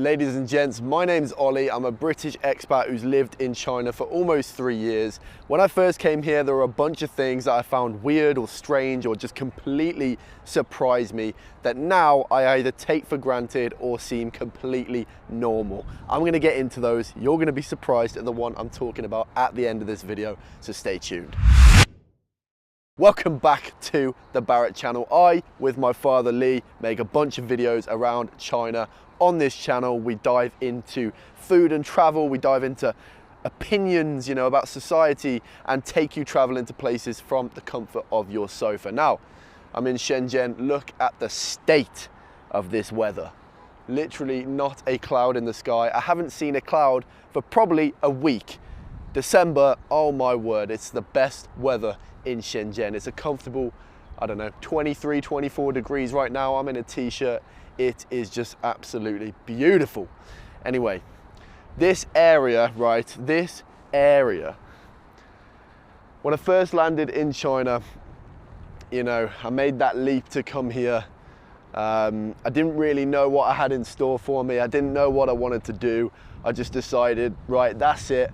Ladies and gents, my name's Ollie. I'm a British expat who's lived in China for almost 3 years. When I first came here, there were a bunch of things that I found weird or strange or just completely surprised me that now I either take for granted or seem completely normal. I'm gonna get into those. You're gonna be surprised at the one I'm talking about at the end of this video, so stay tuned. Welcome back to the Barrett channel. I, with my father Lee, make a bunch of videos around China. On this channel, we dive into food and travel, we dive into opinions, about society, and take you traveling to places from the comfort of your sofa. Now, I'm in Shenzhen. Look at the state of this weather. Literally not a cloud in the sky. I haven't seen a cloud for probably a week. December, oh my word, it's the best weather in Shenzhen. It's a comfortable, 23, 24 degrees right now. I'm in a t-shirt. It is just absolutely beautiful. Anyway, this area, when I first landed in China, I made that leap to come here. I didn't really know what I had in store for me. I didn't know what I wanted to do. I just decided, right, that's it.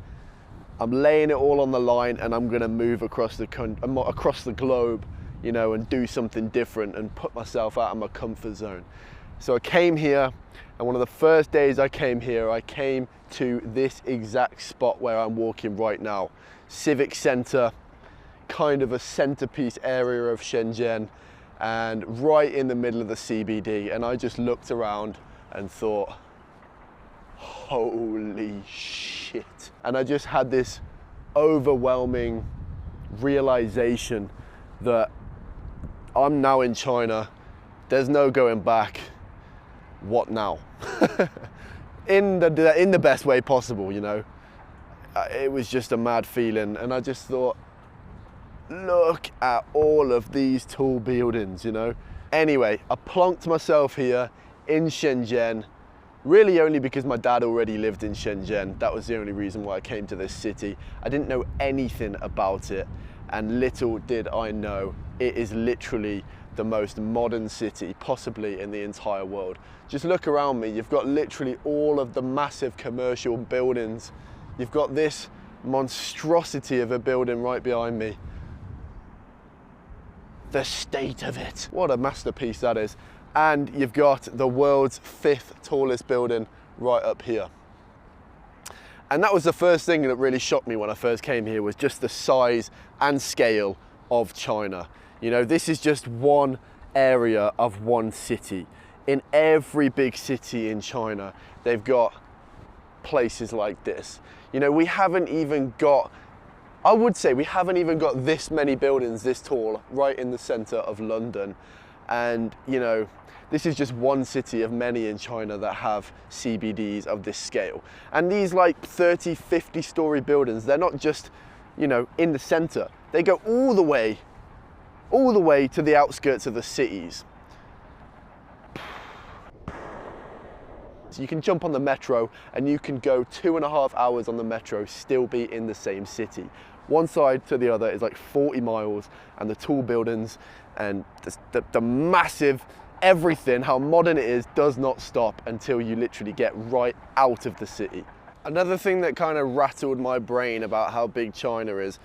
I'm laying it all on the line and I'm gonna move across the globe, and do something different and put myself out of my comfort zone. So I came here, and one of the first days I came here, I came to this exact spot where I'm walking right now. Civic Center, kind of a centerpiece area of Shenzhen, and right in the middle of the CBD. And I just looked around and thought, holy shit. And I just had this overwhelming realization that I'm now in China, there's no going back. What now? in the best way possible, It was just a mad feeling, and I just thought, look at all of these tall buildings, Anyway, I plonked myself here in Shenzhen, really only because my dad already lived in Shenzhen. That was the only reason why I came to this city. I didn't know anything about it, and little did I know, it is literally the most modern city possibly in the entire world. Just look around me. You've got literally all of the massive commercial buildings. You've got this monstrosity of a building right behind me. The state of it. What a masterpiece that is. And you've got the world's 5th tallest building right up here. And that was the first thing that really shocked me when I first came here, was just the size and scale of China. This is just one area of one city. In every big city in China, they've got places like this. We haven't even got, I would say we haven't even got this many buildings this tall right in the center of London. And, this is just one city of many in China that have CBDs of this scale. And these 30, 50 story buildings, they're not just, in the center. They go all the way to the outskirts of the cities. So you can jump on the metro and you can go 2.5 hours on the metro, still be in the same city. One side to the other is 40 miles, and the tall buildings and the massive everything, how modern it is, does not stop until you literally get right out of the city. Another thing that kind of rattled my brain about how big China is,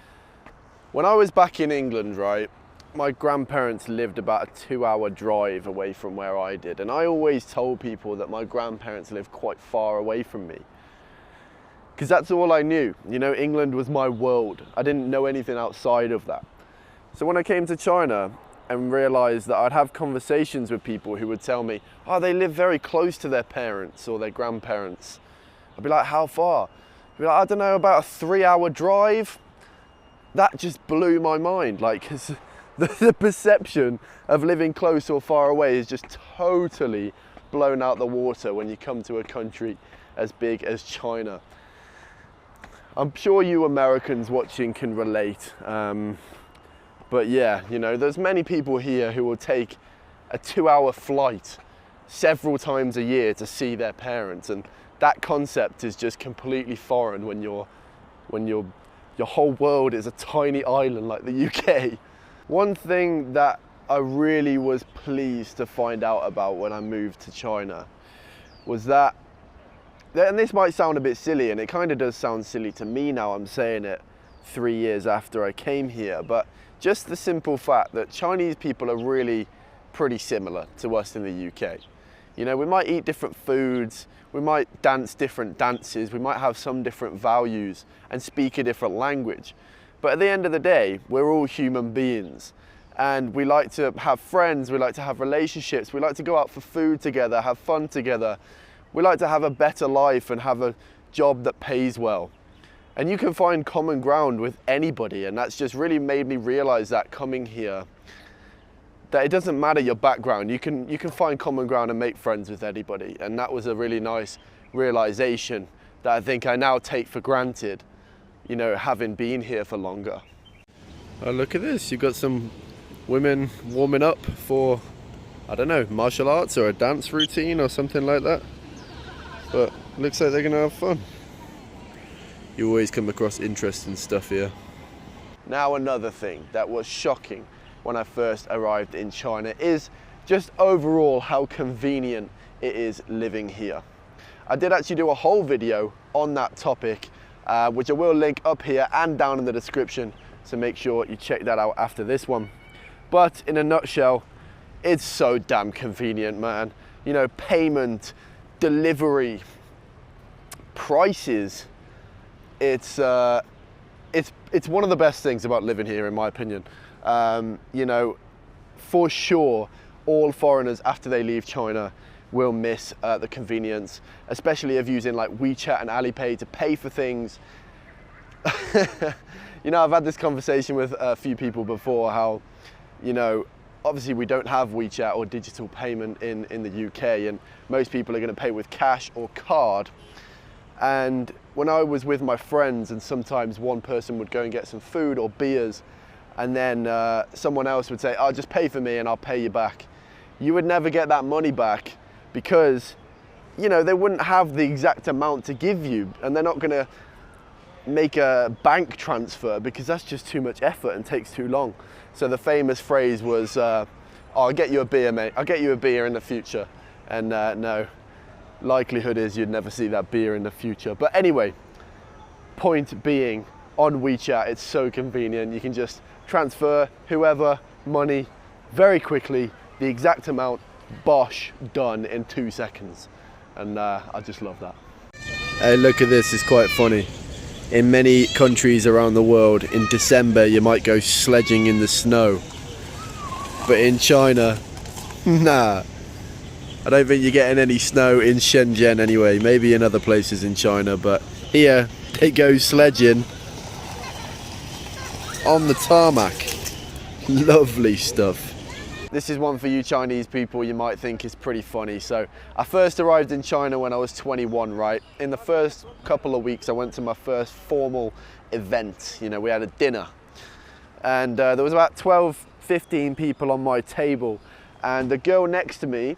when I was back in England, my grandparents lived about a 2-hour drive away from where I did. And I always told people that my grandparents lived quite far away from me, because that's all I knew. England was my world. I didn't know anything outside of that. So when I came to China and realized that I'd have conversations with people who would tell me, oh, they live very close to their parents or their grandparents. I'd be like, how far? I'd be like, I don't know, about a 3-hour drive. That just blew my mind. The perception of living close or far away is just totally blown out the water when you come to a country as big as China. I'm sure you Americans watching can relate. But yeah, there's many people here who will take a 2-hour flight several times a year to see their parents. And that concept is just completely foreign when your whole world is a tiny island like the UK. One thing that I really was pleased to find out about when I moved to China was that and this might sound a bit silly, and it kind of does sound silly to me now I'm saying it 3 years after I came here, but just the simple fact that Chinese people are really pretty similar to us in the UK. You know, we might eat different foods, we might dance different dances, we might have some different values and speak a different language. But at the end of the day, we're all human beings. And we like to have friends, we like to have relationships, we like to go out for food together, have fun together. We like to have a better life and have a job that pays well. And you can find common ground with anybody, and that's just really made me realize that coming here, that it doesn't matter your background, you can find common ground and make friends with anybody. And that was a really nice realization that I think I now take for granted, you know, having been here for longer. Oh, look at this, you've got some women warming up for, I don't know, martial arts or a dance routine or something like that. But looks like they're gonna have fun. You always come across interesting stuff here. Now another thing that was shocking when I first arrived in China is just overall how convenient it is living here. I did actually do a whole video on that topic, which I will link up here and down in the description, so make sure you check that out after this one. But in a nutshell, it's so damn convenient, man. You know, payment, delivery, prices, it's one of the best things about living here, in my opinion. You know, for sure, all foreigners after they leave China will miss the convenience, especially of using like WeChat and Alipay to pay for things. You know, I've had this conversation with a few people before, how, you know, obviously we don't have WeChat or digital payment in the UK, and most people are going to pay with cash or card. And when I was with my friends, and sometimes one person would go and get some food or beers, and then someone else would say, "Oh, just pay for me and I'll pay you back." You would never get that money back because, you know, they wouldn't have the exact amount to give you, and they're not going to make a bank transfer because that's just too much effort and takes too long. So the famous phrase was, "Oh, I'll get you a beer, mate. I'll get you a beer in the future." And no, likelihood is you'd never see that beer in the future. But anyway, point being, on WeChat, it's so convenient. You can just transfer whoever money very quickly, the exact amount, bosh, done in 2 seconds. And I just love that. Hey, look at this, it's quite funny. In many countries around the world, in December you might go sledging in the snow. But in China, nah. I don't think you're getting any snow in Shenzhen anyway, maybe in other places in China, but here they go sledging on the tarmac. Lovely stuff. This is one for you Chinese people you might think is pretty funny. So I first arrived in China when I was 21, right? In the first couple of weeks I went to my first formal event. You know, we had a dinner, and there was about 12, 15 people on my table, and the girl next to me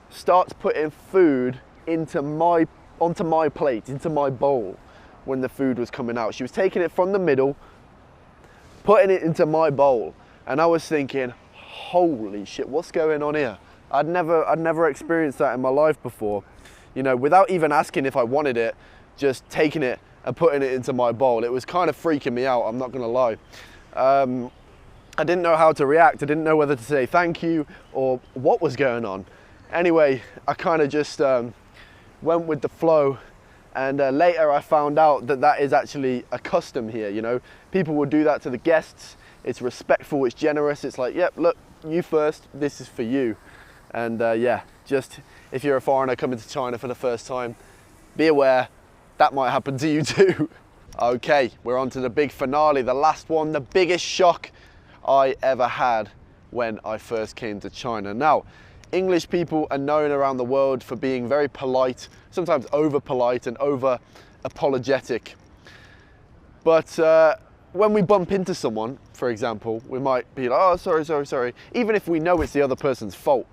starts putting food onto my plate, into my bowl when the food was coming out. She was taking it from the middle, putting it into my bowl, and I was thinking, holy shit, what's going on here? I'd never experienced that in my life before. You know, without even asking if I wanted it, just taking it and putting it into my bowl. It was kind of freaking me out, I'm not gonna lie. I didn't know how to react. I didn't know whether to say thank you or what was going on. Anyway, I kind of just went with the flow, and later I found out that that is actually a custom here. You know, people will do that to the guests. It's respectful, it's generous. It's like, yep, look, you first, this is for you. And yeah, just if you're a foreigner coming to China for the first time, be aware that might happen to you too. Okay, we're on to the big finale, the last one, the biggest shock I ever had when I first came to China. Now, English people are known around the world for being very polite, sometimes over polite and over apologetic. But when we bump into someone, for example, we might be like, "Oh, sorry," even if we know it's the other person's fault.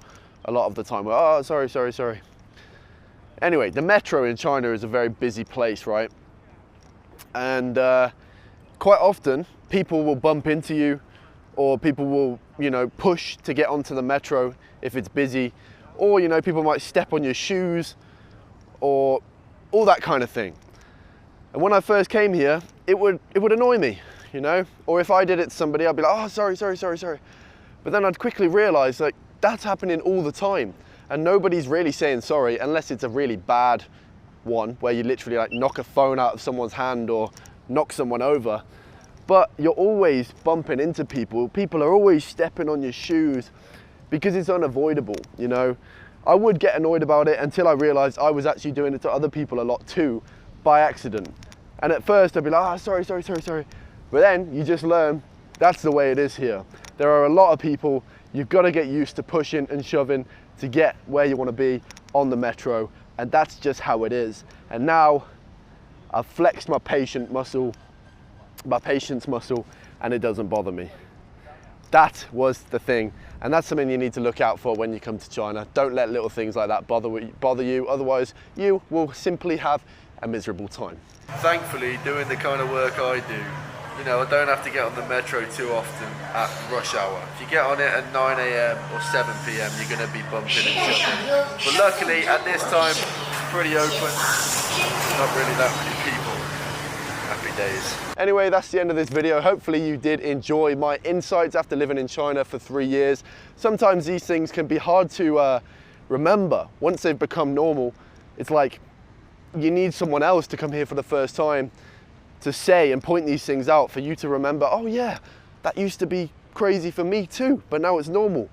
A lot of the time we're, "Oh, sorry." Anyway, the metro in China is a very busy place, right? And quite often people will bump into you, or people will, you know, push to get onto the metro if it's busy, or, you know, people might step on your shoes, or all that kind of thing. And when I first came here, it would annoy me, you know? Or if I did it to somebody, I'd be like, oh, sorry. But then I'd quickly realize, like, that's happening all the time. And nobody's really saying sorry unless it's a really bad one where you literally like knock a phone out of someone's hand or knock someone over. But you're always bumping into people. People are always stepping on your shoes because it's unavoidable, you know? I would get annoyed about it until I realized I was actually doing it to other people a lot too, by accident. And at first I'd be like, oh, sorry. But then you just learn that's the way it is here. There are a lot of people, you've got to get used to pushing and shoving to get where you want to be on the metro. And that's just how it is. And now I've flexed my patience muscle, and it doesn't bother me. That was the thing. And that's something you need to look out for when you come to China. Don't let little things like that bother you. Otherwise, you will simply have a miserable time. Thankfully, doing the kind of work I do, you know, I don't have to get on the metro too often at rush hour. If you get on it at 9 AM or 7 PM, you're going to be bumping and shoving. But luckily, at this time, it's pretty open. Not really that many people. Happy days. Anyway, that's the end of this video. Hopefully you did enjoy my insights after living in China for 3 years. Sometimes these things can be hard to remember. Once they've become normal, it's like you need someone else to come here for the first time to say and point these things out for you to remember, oh yeah, that used to be crazy for me too, but now it's normal.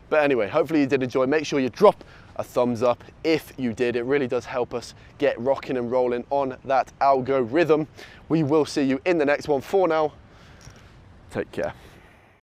But anyway, hopefully you did enjoy. Make sure you drop a thumbs up if you did. It really does help us get rocking and rolling on that algorithm. We will see you in the next one. For now, take care.